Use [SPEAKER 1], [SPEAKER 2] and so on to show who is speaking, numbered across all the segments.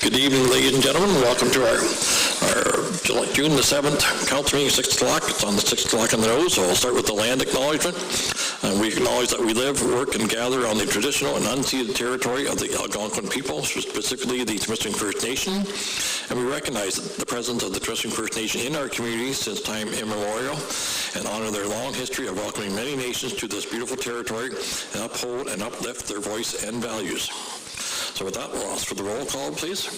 [SPEAKER 1] Good evening, ladies and gentlemen. Welcome to our June the 7th council meeting, 6 o'clock. It's on the 6 o'clock on the nose, so I'll start with the land acknowledgement. We acknowledge that we live, work, and gather on the traditional and unceded territory of the Algonquin people, specifically the Temiskaming First Nation, and we recognize the presence of the Temiskaming First Nation in our community since time immemorial, and honor their long history of welcoming many nations to this beautiful territory, and uphold and uplift their voice and values. So with that, we'll ask for the roll call, please.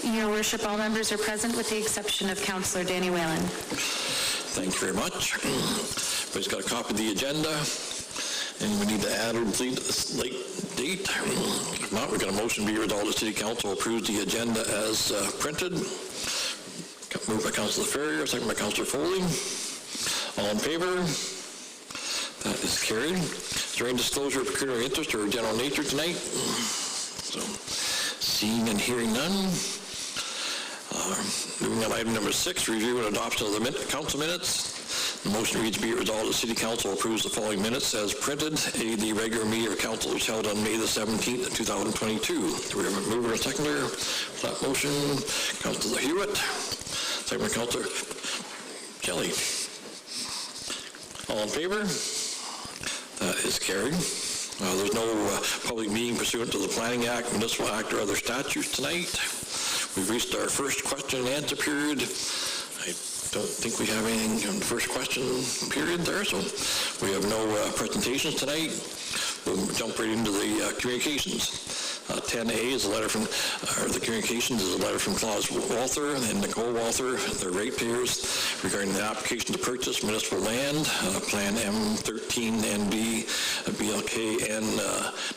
[SPEAKER 2] Your Worship, all members are present with the exception of Councillor Danny Whalen.
[SPEAKER 1] Thank you very much. Everybody's got a copy of the agenda, and we need to add or delete this late date. If not, we've got a motion to be resolved the City Council approves the agenda as printed. Moved by Councillor Ferrier, second by Councillor Foley. All in favor? That is carried. Is there any disclosure of pecuniary interest or general nature tonight? So, seeing and hearing none. Moving on item number 6, review and adoption of the council minutes. The motion reads, be it resolved the City Council approves the following minutes as printed. A, the regular meeting of council was held on May the 17th, 2022. Do we have a mover and seconder for that motion? Councillor Hewitt. Second by Councillor Kelly. All in favor? That is carried. There's no public meeting pursuant to the Planning Act, Municipal Act, or other statutes tonight. We've reached our first question and answer period. I don't think we have anything on the first question period there, so we have no presentations tonight. We'll jump right into the communications. 10A is a letter from, the communications is a letter from Claus Walther and Nicole Walther, their ratepayers, regarding the application to purchase municipal land, Plan M13NB, BLK, and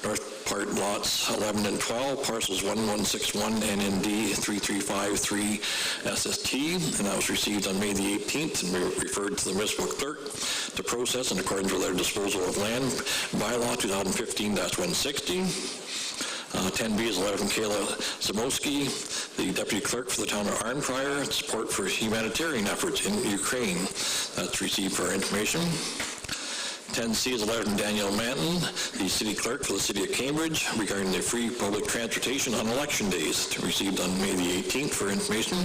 [SPEAKER 1] North Part lots 11 and 12, parcels 1161 and ND 3353 SST, and that was received on May the 18th, and we referred to the municipal clerk to process in accordance with their disposal of land bylaw 2015-160. 10B is a letter from Kayla Zamoski, the Deputy Clerk for the town of Arnprior, support for humanitarian efforts in Ukraine. That's received for our information. 10C is a letter from Danielle Manton, the City Clerk for the City of Cambridge, regarding the free public transportation on election days, received on May the 18th for information.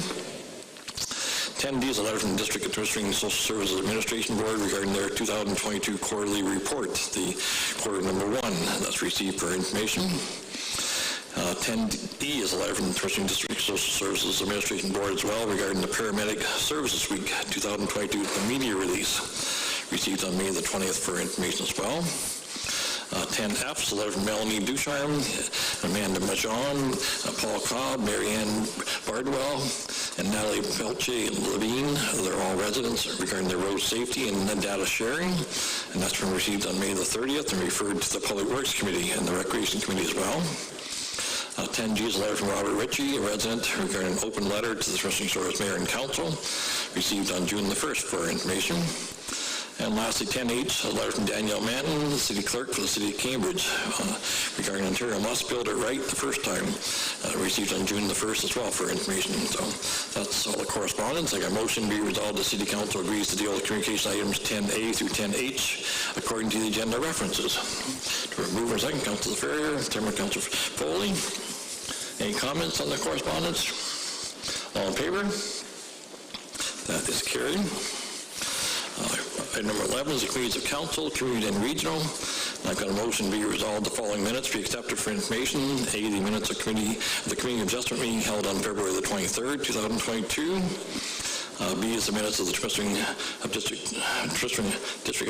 [SPEAKER 1] 10D is a letter from the District Administrating Social Services Administration Board regarding their 2022 quarterly report, the quarter number 1. That's received for information. 10D is a letter from the District Social Services Administration Board as well regarding the Paramedic Services Week 2022, the media release, received on May the 20th for information as well. 10F is a letter from Melanie Ducharme, Amanda Majon, Paul Cobb, Marianne Bardwell, and Natalie Pelche and Levine. They're all residents regarding their road safety and data sharing, and that's been received on May the 30th and referred to the Public Works Committee and the Recreation Committee as well. 10G is a letter from Robert Ritchie, a resident, regarding an open letter to the Temiskaming Shores Mayor and Council, received on June the 1st for information. And lastly, 10H, a letter from Danielle Manton, the City Clerk for the City of Cambridge, regarding Ontario must build it right the first time, received on June the 1st as well for information. So that's all the correspondence. I got a motion to be resolved. The City Council agrees to deal with communication items 10A through 10H according to the agenda references. To remove our second, Councillor Ferrier, second Councillor Foley. Any comments on the correspondence? All in favor? That is carried. Item number 11 is the Committees of Council, Community and Regional. And I've got a motion to be resolved the following minutes be accepted for information. A, the minutes of the Committee of Adjustment meeting held on February the 23rd, 2022. B is the minutes of the District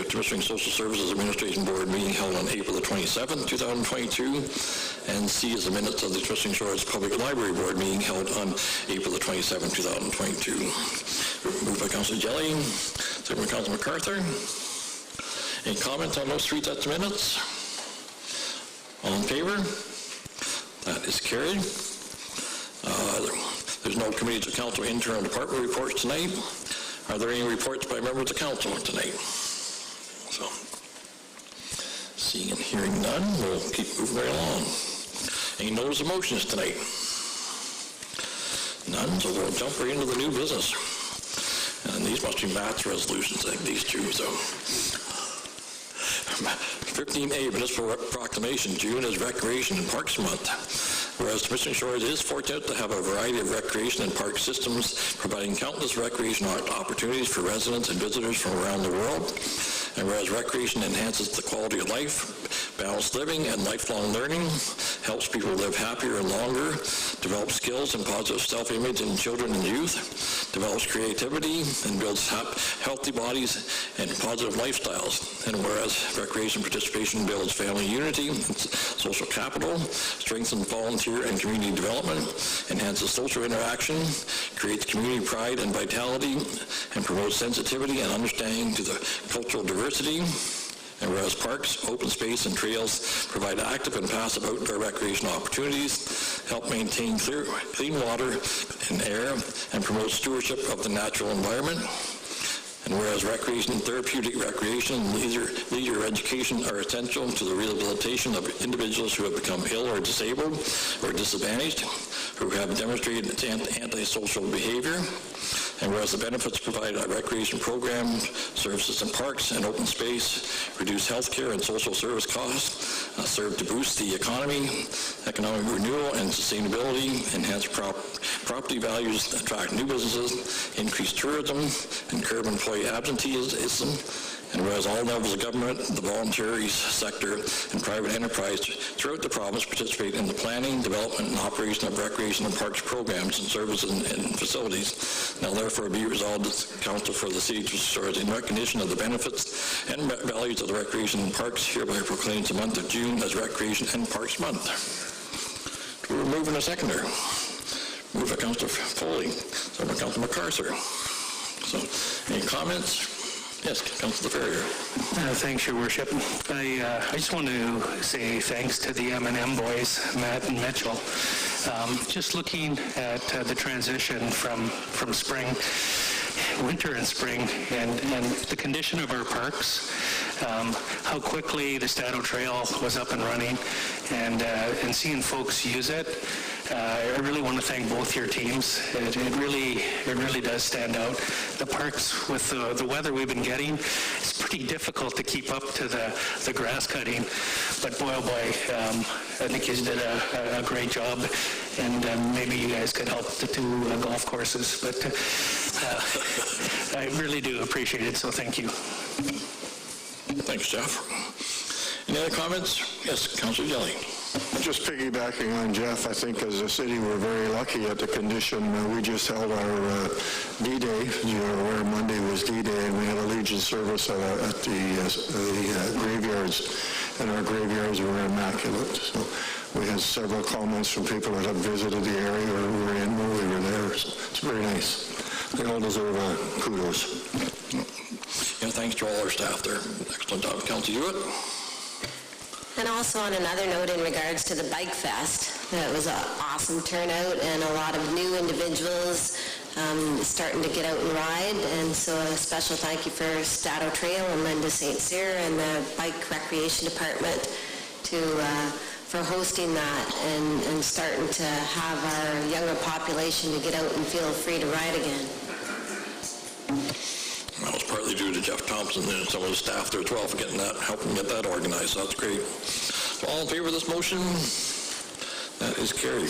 [SPEAKER 1] of Temiskaming Social Services Administration Board meeting held on April the 27th, 2022. And C is the minutes of the Temiskaming Shores Public Library Board meeting held on April the 27th, 2022. Moved by Councillor Jelly, second by Councillor MacArthur. Any comments on those 3 sets of minutes? All in favor? That is carried. There's no Committees of Council internal department reports tonight. Are there any reports by members of council tonight? So, seeing and hearing none, we'll keep moving right along. Any notice of motions tonight? None, so we'll jump right into the new business. And these must be Matt's resolutions, like these two, so. 15A, Municipal Proclamation, June is Recreation and Parks Month. Whereas Temiskaming Shores is fortunate to have a variety of recreation and park systems providing countless recreational opportunities for residents and visitors from around the world. And whereas recreation enhances the quality of life, balanced living, and lifelong learning, helps people live happier and longer, develops skills and positive self-image in children and youth, develops creativity, and builds healthy bodies and positive lifestyles. And whereas recreation participation builds family unity and social capital, strengthens volunteer and community development, enhances social interaction, creates community pride and vitality, and promotes sensitivity and understanding to the cultural diversity. And whereas parks, open space, and trails provide active and passive outdoor recreational opportunities, help maintain clean water and air, and promote stewardship of the natural environment. And whereas recreation, therapeutic recreation, and leisure education are essential to the rehabilitation of individuals who have become ill or disabled or disadvantaged, who have demonstrated antisocial behavior. And whereas the benefits provided by recreation programs, services in parks and open space, reduce healthcare and social service costs, serve to boost the economy, economic renewal and sustainability, enhance property values, attract new businesses, increase tourism, and curb employee absenteeism. And whereas all levels of government, the voluntary sector, and private enterprise throughout the province participate in the planning, development, and operation of recreation and parks programs and services and facilities. Now therefore be resolved as Council for the City of Temiskaming Shores in recognition of the benefits and values of the recreation and parks hereby proclaims the month of June as Recreation and Parks Month. We're moving a seconder. Moved by Councillor Foley, second by Councillor MacArthur. So, any comments? Yes, Councillor Ferrier.
[SPEAKER 3] Thanks, Your Worship. I just want to say thanks to the M&M boys, Matt and Mitchell. Just looking at the transition from spring, winter and spring, and the condition of our parks, how quickly the Stato Trail was up and running, and seeing folks use it. I really want to thank both your teams. It really does stand out. The parks, with the weather we've been getting, it's pretty difficult to keep up to the grass cutting. But boy, oh boy, I think you did a great job, and maybe you guys could help the two golf courses. But I really do appreciate it, so thank you.
[SPEAKER 1] Thanks, Jeff. Any other comments? Yes, Councillor Jelly.
[SPEAKER 4] Just piggybacking on Jeff, I think as a city we're very lucky at the condition. We just held our D-Day. You're aware Monday was D-Day, and we had a Legion service at the graveyards, and our graveyards were immaculate. So we had several comments from people that had visited the area or were in when we were there. So it's very nice. They all deserve kudos.
[SPEAKER 1] Yeah, thanks to all our staff there. Excellent job, Councillor Hewitt.
[SPEAKER 5] And also on another note in regards to the Bike Fest, it was an awesome turnout and a lot of new individuals starting to get out and ride. And so a special thank you for Stato Trail and Linda St. Cyr and the Bike Recreation Department for hosting that and starting to have our younger population to get out and feel free to ride again.
[SPEAKER 1] That was partly due to Jeff Thompson and some of the staff there as well for helping get that organized. So that's great. So all in favor of this motion? That is carried.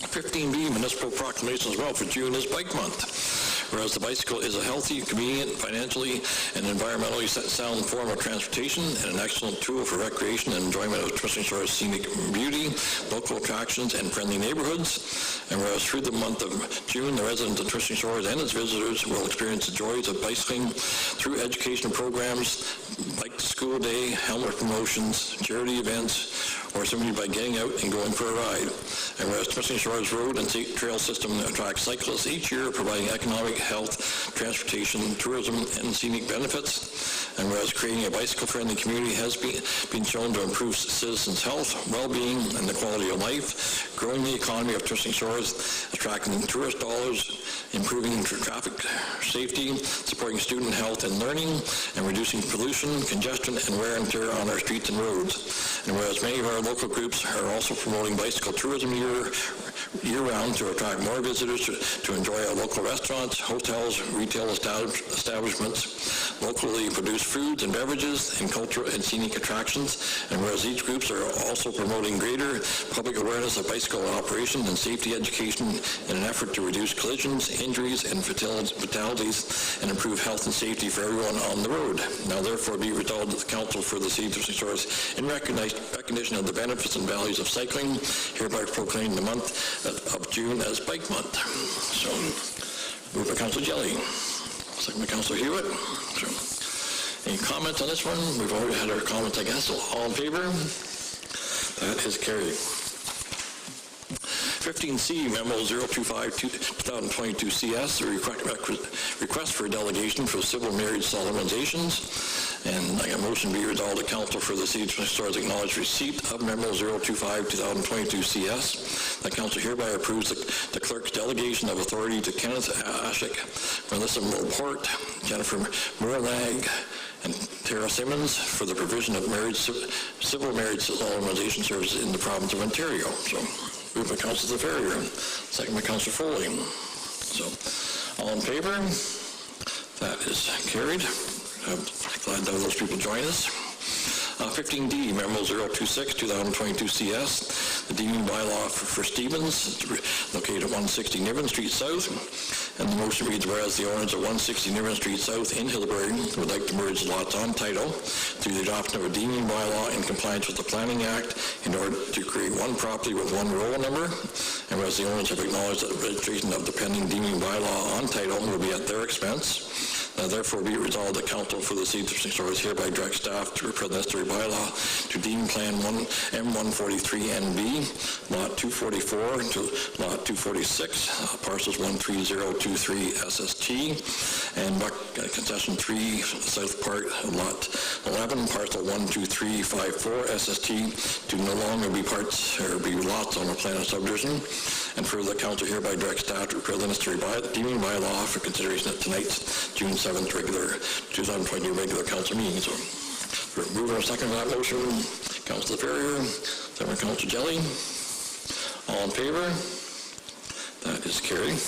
[SPEAKER 1] 15B, municipal proclamation as well for June is Bike Month. Whereas the bicycle is a healthy, convenient, financially, and environmentally sound form of transportation and an excellent tool for recreation and enjoyment of Temiskaming Shores' scenic beauty, local attractions, and friendly neighborhoods. And whereas through the month of June, the residents of Temiskaming Shores and its visitors will experience the joys of bicycling through educational programs, Bike to School Day, helmet promotions, charity events, or simply by getting out and going for a ride. And whereas Temiskaming Shores Road and Trail System attracts cyclists each year, providing economic, health, transportation, tourism, and scenic benefits. And whereas creating a bicycle-friendly community has been shown to improve citizens' health, well-being, and the quality of life, growing the economy of Temiskaming Shores, attracting tourist dollars, improving traffic safety, supporting student health and learning, and reducing pollution, congestion, and wear and tear on our streets and roads. And whereas many of our local groups are also promoting bicycle tourism year-round to attract more visitors to enjoy our local restaurants, hotels, retail establishments, locally produced foods and beverages, and cultural and scenic attractions. And whereas each groups are also promoting greater public awareness of bicycle operation and safety education in an effort to reduce collisions, injuries, and fatalities, and improve health and safety for everyone on the road. Now therefore be resolved that the Council for the City of Twisting Shores, in recognition of the benefits and values of cycling, hereby proclaim the month of June as Bike Month. So, moved by Councilor Jelly, second by Councilor Hewitt. So, any comments on this one? We've already had our comments, I guess. So all in favor? That is carried. 15C, Memo 025-2022 CS, a request for a delegation for civil marriage solemnizations. And I got a motion be resolved the Council for the City of Twisting Shores acknowledge receipt of Memo 025-2022 CS. The Council hereby approves the clerk's delegation of authority to Kenneth Ashik, Melissa Laporte, Jennifer Muralag, and Tara Simmons for the provision of civil marriage solemnization services in the province of Ontario. So, moved by Councilor Ferrier, second by Councilor Foley. So, all in favor? That is carried. I'm glad that those people join us. 15D, Memo 026-2022 CS, the deeming bylaw for Stevens, located at 160 Niven Street South. And the motion reads, whereas the owners of 160 Niven Street South in Hillsbury would like to merge lots on title through the adoption of a deeming bylaw in compliance with the Planning Act in order to create one property with one roll number. And whereas the owners have acknowledged that the registration of the pending deeming bylaw on title will be at their expense. Therefore, be it resolved that Council for the City of Twisting Shores hereby direct staff to prepare the necessary bylaw to deem Plan M143NB, Lot 244 to Lot 246, parcels 13023 SST, and Concession 3, South Part, Lot 11, parcel 12354 SST, to no longer be parts or be lots on a plan of subdivision. And further, the Council hereby direct staff to prepare the necessary deeming bylaw for consideration at tonight's June 7th 2022 regular Council meeting. So, we're moving a second to that motion. Councilor Ferrier, second by Councilor Jelly. All in favor? That is carried.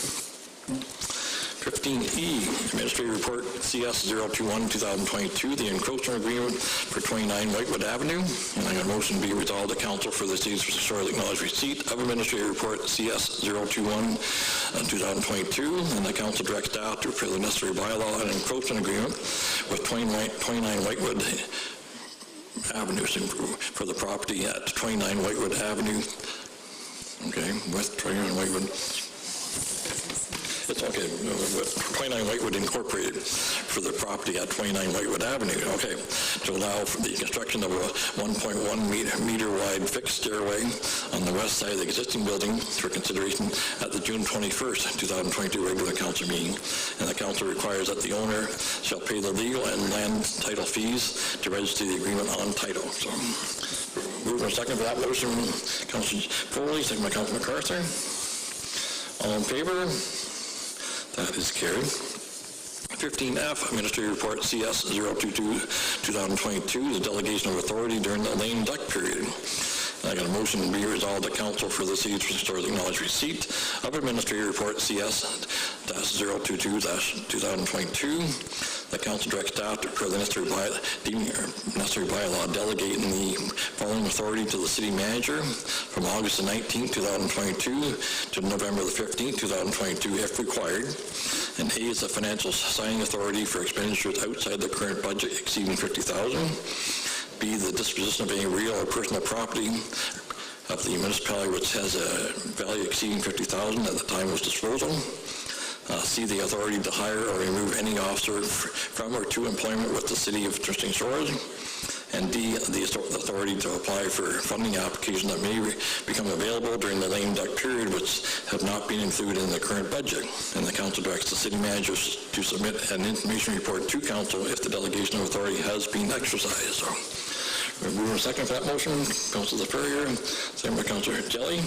[SPEAKER 1] 15E, Administrative Report CS 021-2022, the encroachment agreement for 29 Whitewood Avenue. And I got a motion be resolved the Council for the City of Twisting Shores acknowledge receipt of Administrative Report CS 021-2022, and the Council directs staff to prepare the necessary bylaw and encroachment agreement with 29 Whitewood Avenue for the property at 29 Whitewood Avenue. Okay, with 29 Whitewood. It's okay, 29 Whitewood Incorporated for the property at 29 Whitewood Avenue, okay, to allow for the construction of a 1.1 meter wide fixed stairway on the west side of the existing building for consideration at the June 21st, 2022 regular Council meeting. And the Council requires that the owner shall pay the legal and land title fees to register the agreement on title. So, moving a second for that motion, Councilor Foley, second by Councilor MacArthur. All in favor? That is carried. 15F, Administrative Report CS 022-2022, the delegation of authority during the lame duck period. And I got a motion to be resolved that Council for the City of Twisting Shores acknowledge receipt of Administrative Report CS 022-2022. The Council directs staff to prepare the necessary bylaw delegating the following authority to the City Manager from August the 19th, 2022 to November the 15th, 2022 if required. And A is the financial signing authority for expenditures outside the current budget exceeding $50,000. B, the disposition of any real or personal property of the municipality which has a value exceeding $50,000 at the time of disposal. C, the authority to hire or remove any officer from or to employment with the City of Twisting Shores. And D, the authority to apply for funding applications that may become available during the lame duck period which have not been included in the current budget. And the Council directs the City Manager to submit an information report to Council if the delegation of authority has been exercised. So, we're moving a second for that motion. Councilor Ferrier, second by Councilor Jelly.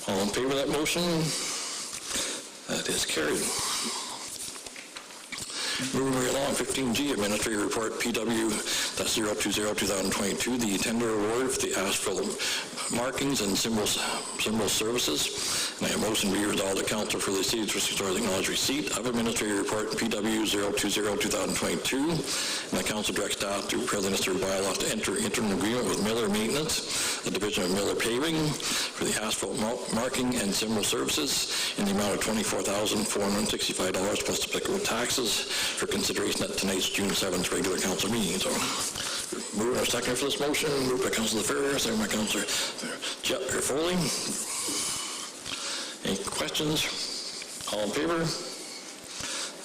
[SPEAKER 1] All in favor of that motion? That is carried. Moving right along, 15G, Administrative Report PW-020-2022, the tender award for the asphalt markings and symbol services. And I have motion be resolved that council for the city of Twisting Stars acknowledge receipt of Administrative Report PW-020-2022, and the council directs staff to prepare the necessary bylaws to enter into an agreement with Miller Maintenance, the division of Miller Paving, for the asphalt marking and symbol services in the amount of $24,465 plus applicable taxes for consideration at tonight's June 7th regular council meeting. So, move our second for this motion. Moved by Councilor Ferrier, second by Councilor Foley. Any questions? All in favor?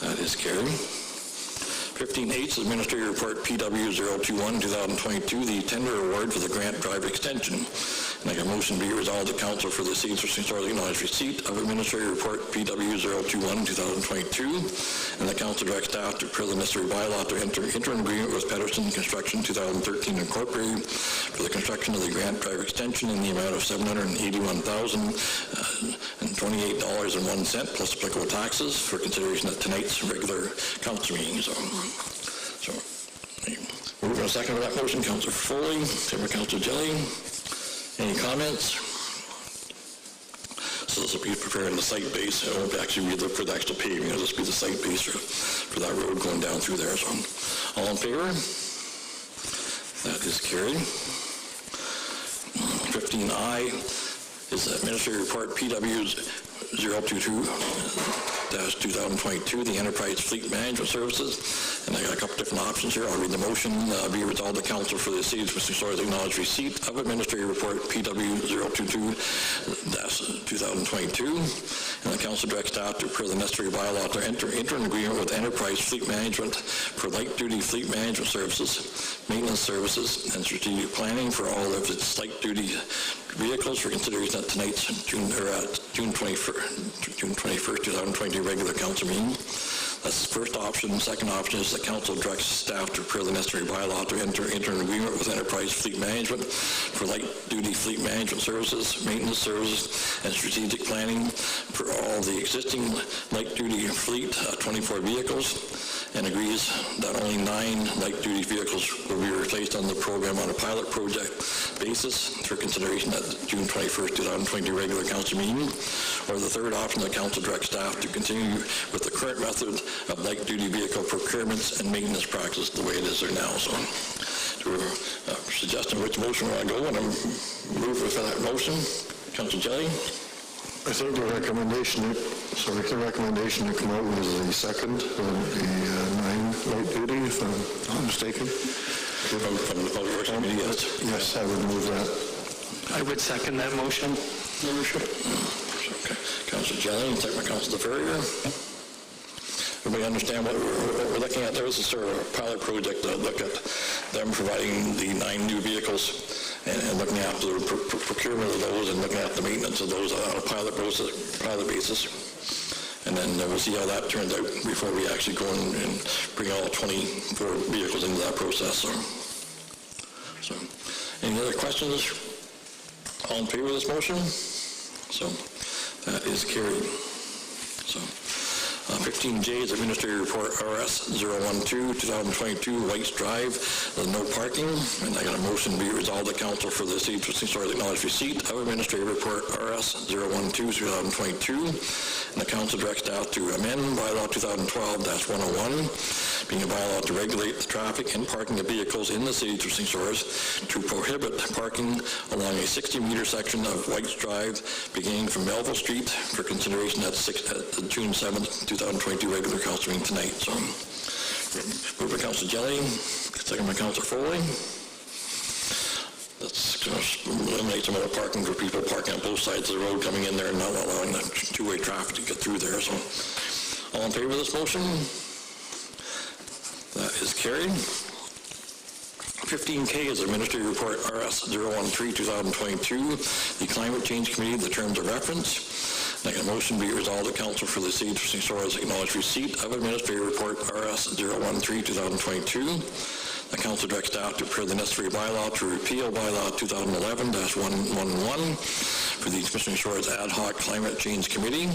[SPEAKER 1] That is carried. 15H, Administrative Report PW-021-2022, the tender award for the grant drive extension. And I got a motion be resolved that council for the city of Twisting Stars acknowledge receipt of Administrative Report PW-021-2022, and the council directs staff to prepare the necessary bylaw to enter into an agreement with Pedersen Construction 2013 Incorporated for the construction of the grant drive extension in the amount of $781,028.01 plus applicable taxes for consideration at tonight's regular council meeting. So move on second for that motion, Councilor Foley, second by Councilor Jelly. Any comments? So this will be preparing the site base. It won't actually be for the actual paving. It'll just be the site base for that road going down through there. So all in favor? That is carried. 15I is the Administrative Report PW-022-2022, the Enterprise Fleet Management Services. And I got a couple different options here. I'll read the motion. Be resolved the council for the city of Twisting Stars acknowledge receipt of Administrative Report PW-022-2022, and the council directs staff to prepare the necessary bylaw to enter into an agreement with Enterprise Fleet Management for light-duty fleet management services, maintenance services, and strategic planning for all of its light-duty vehicles for consideration at tonight's June 21st, 2022 regular council meeting. That's the first option. The second option is the council directs staff to prepare the necessary bylaw to enter into an agreement with Enterprise Fleet Management for light-duty fleet management services, maintenance services, and strategic planning for all the existing light-duty fleet, 24 vehicles, and agrees that only 9 light-duty vehicles will be replaced on the program on a pilot project basis for consideration at the June 21st, 2020 regular council meeting. Or the third option, the council directs staff to continue with the current method of light-duty vehicle procurements and maintenance practice the way it is there now. So, suggesting which motion we want to go, and I'm move with that motion. Councilor Jelly?
[SPEAKER 4] I think the recommendation to come out was the second, the 9 light duty, if I'm not mistaken.
[SPEAKER 1] From the Public Works Committee, yes.
[SPEAKER 4] Yes, I would move that.
[SPEAKER 3] I would second that motion.
[SPEAKER 1] Okay. Councilor Jelly, and second by Councilor Ferrier. Everybody understand what we're looking at there? This is sort of a pilot project to look at them providing the 9 new vehicles and looking after the procurement of those and looking at the maintenance of those on a pilot basis. And then we'll see how that turns out before we actually go and bring all 24 vehicles into that process. So any other questions? All in favor of this motion? So that is carried. So 15J is Administrative Report RS-012-2022, White's Drive, no parking. And I got a motion be resolved that council for the city of Twisting Stars acknowledge receipt of Administrative Report RS-012-2022. And the council directs staff to amend bylaw 2012-101, being a bylaw to regulate the traffic and parking of vehicles in the city of Twisting Stars to prohibit parking along a 60-meter section of White's Drive beginning from Melville Street for consideration at the June 7th, 2022 regular council meeting tonight. So, moved by Councilor Jelly, second by Councilor Foley. That's going to eliminate some of the parking for people parking on both sides of the road coming in there and not allowing the two-way traffic to get through there. So, all in favor of this motion? That is carried. 15K is Administrative Report RS-013-2022, the Climate Change Committee, the terms of reference. I got a motion be resolved that council for the city of Twisting Stars acknowledge receipt of Administrative Report RS-013-2022. The council directs staff to prepare the necessary bylaw to repeal bylaw 2011-111 for the Temiskaming Shores Ad Hoc Climate Change Committee,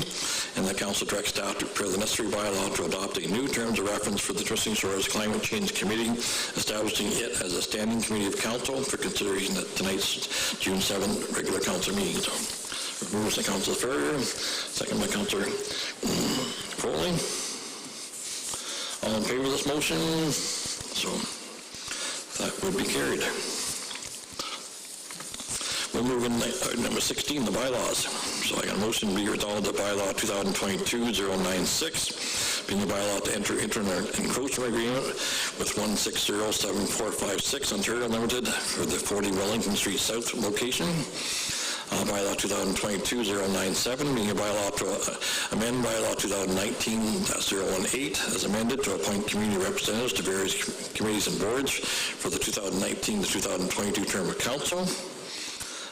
[SPEAKER 1] and the council directs staff to prepare the necessary bylaw to adopt a new terms of reference for the Temiskaming Shores Climate Change Committee, establishing it as a standing committee of council for consideration at tonight's June 7th regular council meeting. So, moved by Councilor Ferrier, second by Councilor Foley. All in favor of this motion? So that would be carried. We're moving number 16, the bylaws. So I got a motion to be resolved that bylaw 2022-096, being a bylaw to enter into an encroachment agreement with 1607456 Ontario Limited for the 40 Wellington Street South location. Bylaw 2022-097, being a bylaw to amend bylaw 2019-018 as amended to appoint community representatives to various committees and boards for the 2019 to 2022 term of council.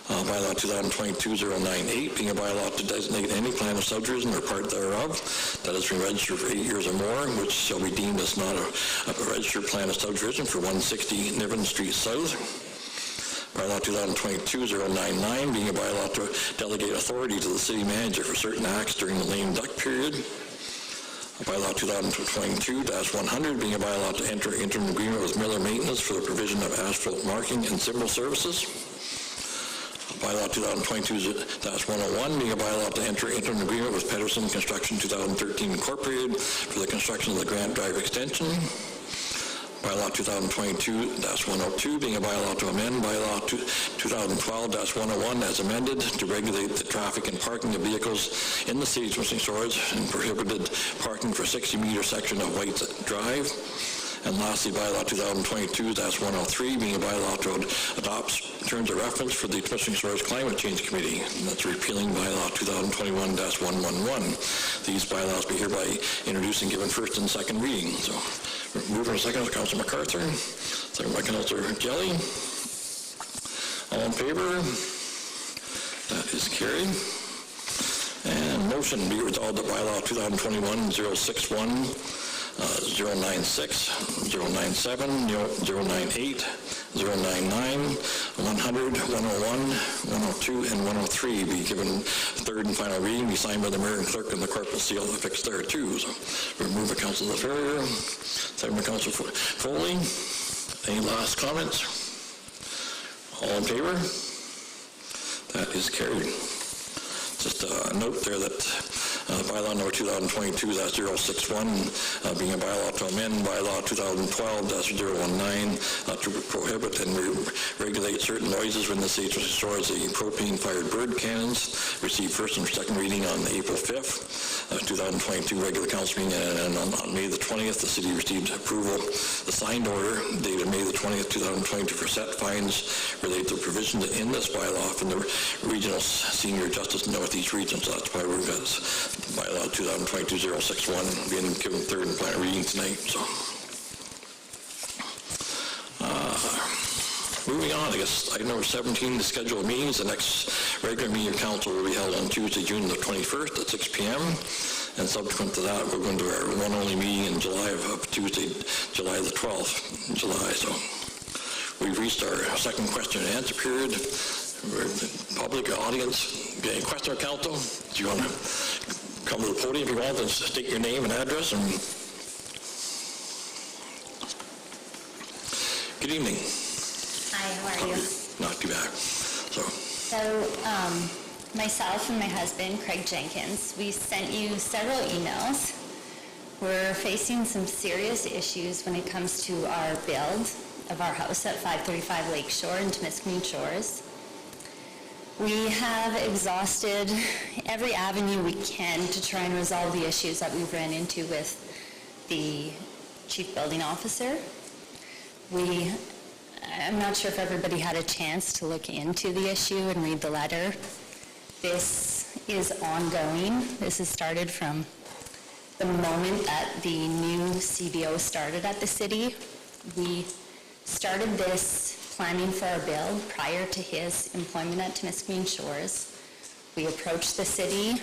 [SPEAKER 1] Bylaw 2022-098, being a bylaw to designate any plan of subdivision or part thereof that has been registered for 8 years or more, which shall be deemed as not a registered plan of subdivision for 160 Niven Street South. Bylaw 2022-099, being a bylaw to delegate authority to the city manager for certain acts during the lame duck period. Bylaw 2022-100, being a bylaw to enter into an agreement with Miller Maintenance for the provision of asphalt marking and symbol services. Bylaw 2022-101, being a bylaw to enter into an agreement with Pedersen Construction 2013 Incorporated for the construction of the Grant Drive extension. Bylaw 2022-102, being a bylaw to amend bylaw 2012-101 as amended to regulate the traffic and parking of vehicles in the city of Temiskaming Shores and prohibited parking for 60-meter section of White Drive. And lastly, bylaw 2022-103, being a bylaw to adopt terms of reference for the Temiskaming Shores Climate Change Committee, and that's repealing bylaw 2021-111. These bylaws be hereby introduced and given first and second reading. So, moving second by Councilor MacArthur, second by Councilor Jelly. All in favor? That is carried. And motion be resolved that bylaw 2021-061, 096, 097, 098, 099, 100, 101, 102, and 103 be given third and final reading, be signed by the mayor and clerk and the corporal seal affixed there too. So, remove by Councilor Ferrier, second by Councilor Foley. Any last comments? All in favor? That is carried. Just a note there that bylaw number 2022-061, being a bylaw to amend bylaw 2012-019 to prohibit and regulate certain noises when the city of Temiskaming Shores the propane-fired bird cannons, received first and second reading on April 5th, 2022 regular council meeting, and on May the 20th, the city received approval, the signed order dated May the 20th, 2022 for set fines related to provisions in this bylaw from the Regional Senior Justice Northeast Region. So that's why we've got bylaw 2022-061 being given third and final reading tonight. So, moving on, I guess item number 17, the scheduled meetings. The next regular meeting of council will be held on Tuesday, June the 21st at 6 p.m. And subsequent to that, we're going to our one only meeting in July of Tuesday, July the 12th in July. So we've reached our second question and answer period. Public audience, any question or council? Do you want to come to the podium if you want and state your name and address? And good evening.
[SPEAKER 6] Hi, how are you?
[SPEAKER 1] Not too bad. So
[SPEAKER 6] myself and my husband, Craig Jenkins, we sent you several emails. We're facing some serious issues when it comes to our build of our house at 535 Lakeshore in Temiskaming Shores. We have exhausted every avenue we can to try and resolve the issues that we've ran into with the chief building officer. I'm not sure if everybody had a chance to look into the issue and read the letter. This is ongoing. This has started from the moment that the new CBO started at the city. We started this planning for our build prior to his employment at Temiskaming Shores. We approached the city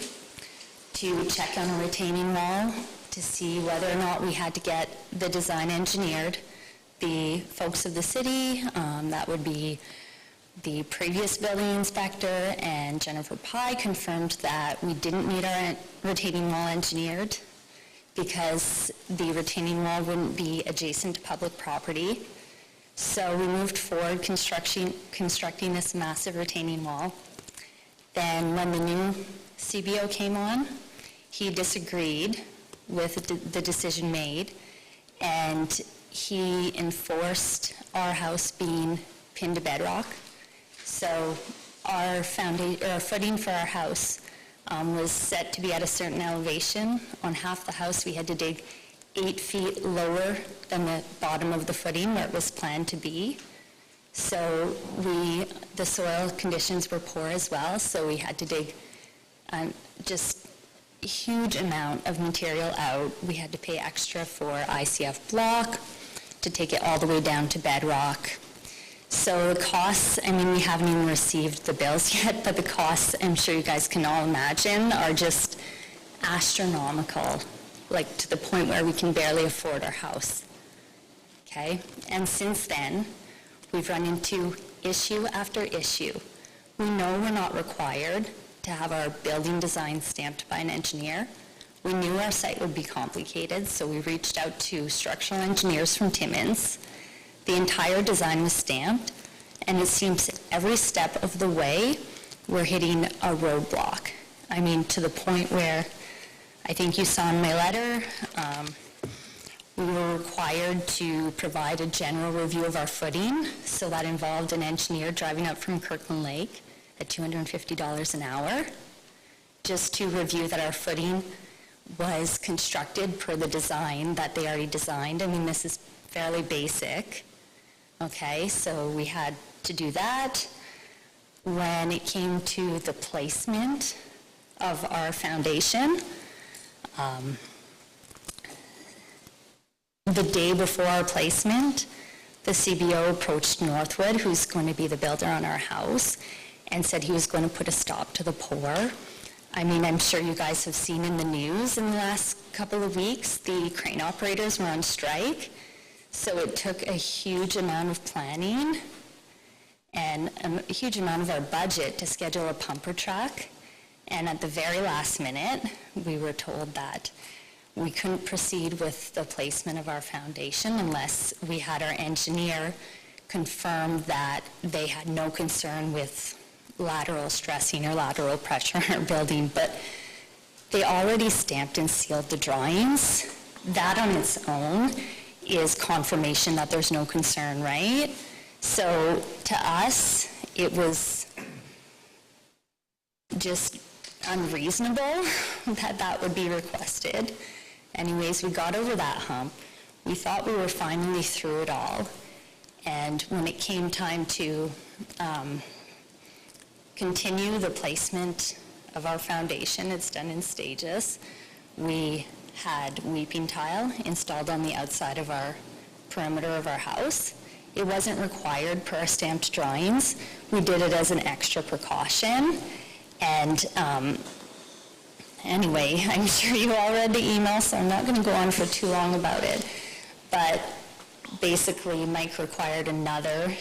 [SPEAKER 6] to check on a retaining wall to see whether or not we had to get the design engineered. the folks of the city, that would be the previous building inspector, and Jennifer Pye confirmed that we didn't need our retaining wall engineered because the retaining wall wouldn't be adjacent to public property. So we moved forward constructing this massive retaining wall. Then when the new CBO came on, he disagreed with the decision made, and he enforced our house being pinned to bedrock. So our footing for our house was set to be at a certain elevation. On half the house, we had to dig 8 feet lower than the bottom of the footing where it was planned to be. So the soil conditions were poor as well, so we had to dig just a huge amount of material out. We had to pay extra for ICF block to take it all the way down to bedrock. So the costs, I mean, we haven't even received the bills yet, but the costs, I'm sure you guys can all imagine, are just astronomical, like to the point where we can barely afford our house. Okay? And since then, we've run into issue after issue. We know we're not required to have our building design stamped by an engineer. We knew our site would be complicated, so we reached out to structural engineers from Timmins. The entire design was stamped, and it seems every step of the way we're hitting a roadblock. I mean, to the point where I think you saw in my letter, we were required to provide a general review of our footing, so that involved an engineer driving up from Kirkland Lake at $250 an hour, just to review that our footing was constructed per the design that they already designed. I mean, this is fairly basic. Okay, so we had to do that. When it came to the placement of our foundation, the day before our placement, the CBO approached Northwood, who's going to be the builder on our house, and said he was going to put a stop to the pour. I mean, I'm sure you guys have seen in the news in the last couple of weeks, the crane operators were on strike. So it took a huge amount of planning and a huge amount of our budget to schedule a pumper truck. And at the very last minute, we were told that we couldn't proceed with the placement of our foundation unless we had our engineer confirm that they had no concern with lateral stressing or lateral pressure in our building. But they already stamped and sealed the drawings. That on its own is confirmation that there's no concern, right? So to us, it was just unreasonable that that would be requested. Anyways, we got over that hump. We thought we were finally through it all. And when it came time to continue the placement of our foundation, it's done in stages, we had weeping tile installed on the outside of our perimeter of our house. It wasn't required per our stamped drawings. We did it as an extra precaution. And anyway, I'm sure you all read the email, so I'm not going to go on for too long about it. But basically, Mike required another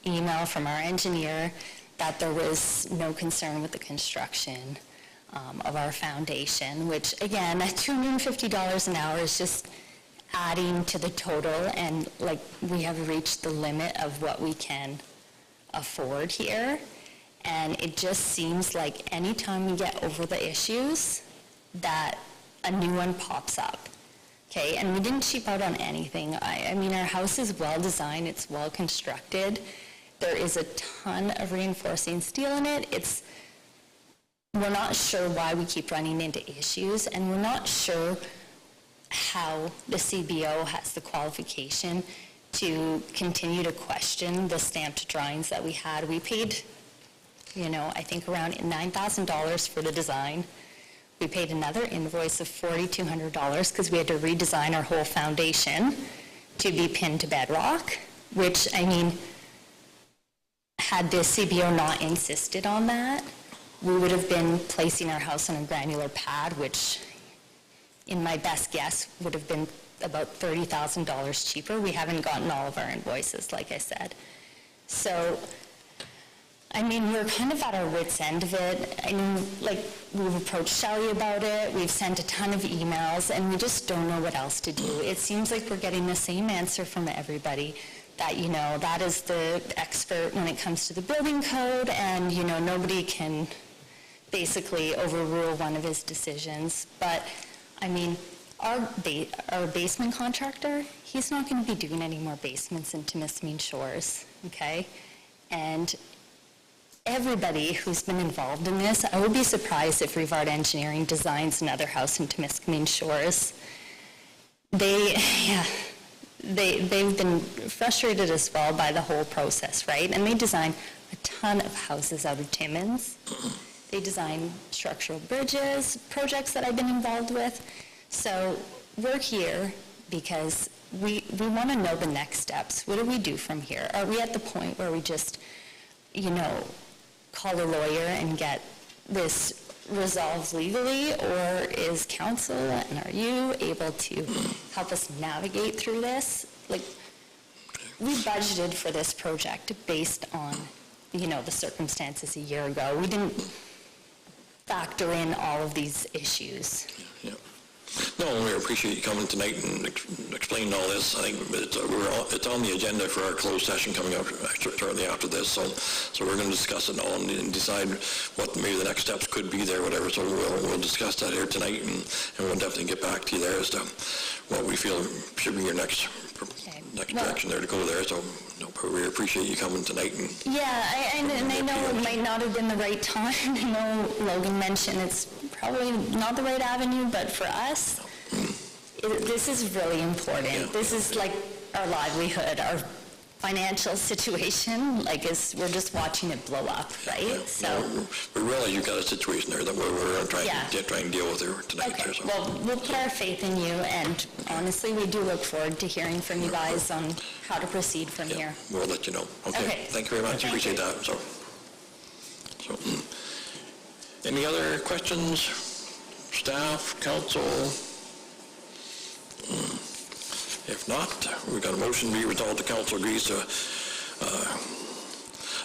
[SPEAKER 6] email from our engineer that there was no concern with the construction of our foundation, which again, at $250 an hour is just adding to the total, and like we have reached the limit of what we can afford here. And it just seems like anytime we get over the issues, that a new one pops up. Okay, and we didn't cheap out on anything. I mean, our house is well designed, it's well constructed. There is a ton of reinforcing steel in it. We're not sure why we keep running into issues, and we're not sure how the CBO has the qualification to continue to question the stamped drawings that we had. We paid, I think around $9,000 for the design. We paid another invoice of $4,200 because we had to redesign our whole foundation to be pinned to bedrock, which, I mean, had the CBO not insisted on that, we would have been placing our house on a granular pad, which in my best guess would have been about $30,000 cheaper. We haven't gotten all of our invoices, like I said. So, I mean, we're kind of at our wits' end of it. I mean, like, we've approached Shelley about it, we've sent a ton of emails, and we just don't know what else to do. It seems like we're getting the same answer from everybody, that, you know, that is the expert when it comes to the building code, and, you know, nobody can basically overrule one of his decisions. But, I mean, our basement contractor, he's not going to be doing any more basements in Temiskaming Shores, okay? And everybody who's been involved in this, I would be surprised if Rivard Engineering designs another house in Temiskaming Shores. They've been frustrated as well by the whole process, right? And they design a ton of houses out of Timmins. They design structural bridges, projects that I've been involved with. So we're here because we want to know the next steps. What do we do from here? Are we at the point where we just, you know, call a lawyer and get this resolved legally, or is council and are you able to help us navigate through this? Like, we budgeted for this project based on, you know, the circumstances a year ago. We didn't factor in all of these issues.
[SPEAKER 1] Yeah. No, we appreciate you coming tonight and explaining all this. I think it's on the agenda for our closed session coming up shortly after this. So we're going to discuss it all and decide what maybe the next steps could be there, whatever. So we'll discuss that here tonight, and we'll definitely get back to you there as to what we feel should be your next direction there to go there. So we appreciate you coming tonight.
[SPEAKER 6] Yeah, and I know it might not have been the right time. I know Logan mentioned it's probably not the right avenue, but for us, this is really important.
[SPEAKER 1] Yeah.
[SPEAKER 6] This is like our livelihood, our financial situation. Like, we're just watching it blow up, right?
[SPEAKER 1] Yeah.
[SPEAKER 6] So
[SPEAKER 1] we realize you've got a situation there that we're trying to deal with here tonight.
[SPEAKER 6] okay.
[SPEAKER 1] There, so.
[SPEAKER 6] Well, we'll put our faith in you, and honestly, we do look forward to hearing from you guys on how to proceed from here.
[SPEAKER 1] We'll let you know. Okay. Thank you very much.
[SPEAKER 6] Thank
[SPEAKER 1] Appreciate
[SPEAKER 6] you.
[SPEAKER 1] that. So, any other questions? Staff, council? If not, we've got a motion to be resolved. The council agrees to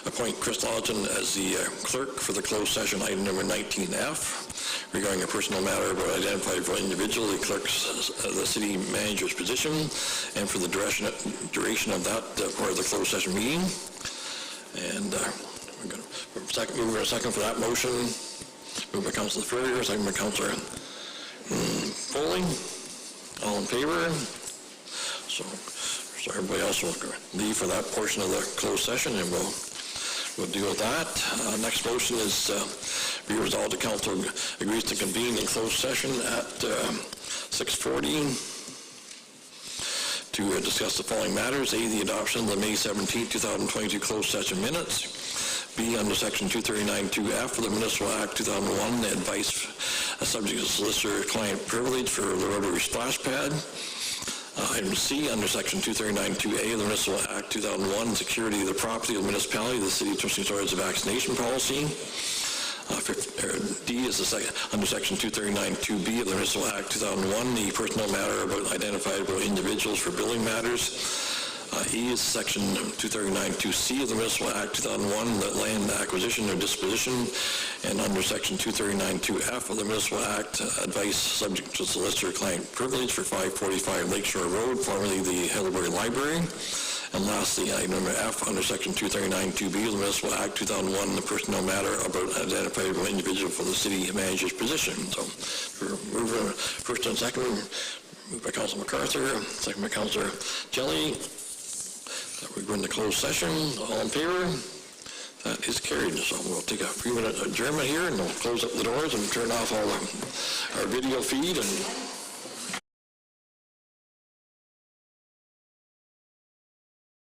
[SPEAKER 1] appoint Chris Lodgen as the clerk for the closed session item number 19F regarding a personal matter about identified individual, the clerk's the city manager's position, and for the duration of that part of the closed session meeting. And we're going to move a second for that motion. Moved by Councilor Ferrier, second by Councilor Foley. All in favor? So everybody else will leave for that portion of the closed session, and we'll deal with that. Next motion is be resolved the council agrees to convene in closed session at 6:40 to discuss the following matters. A, the adoption of the May 17, 2022 closed session minutes. B, under Section 239(2)F of the Municipal Act 2001, advice subject to solicitor-client privilege for the Rotary Splash Pad. Item C, under Section 239(2)A of the Municipal Act 2001, security of the property of the municipality, the City of Temiskaming Shores vaccination policy. D is under Section 239(2)B of the Municipal Act 2001, the personal matter about identifiable individuals for billing matters. E is Section 239(2)C of the Municipal Act 2001, the land acquisition or disposition, and under Section 239(2)F of the Municipal Act, advice subject to solicitor-client privilege for 545 Lakeshore Road, formerly the Hillbury Library. And lastly, item number F, under Section 239(2)B of the Municipal Act 2001, the personal matter about identifiable individual for the city manager's position. So, we're first and second, moved by Councilor MacArthur, second by Councilor Jelly. We go into closed session. All in favor? That is carried. So we'll take a few minute adjournment here, and we'll close up the doors and turn off all our video feed and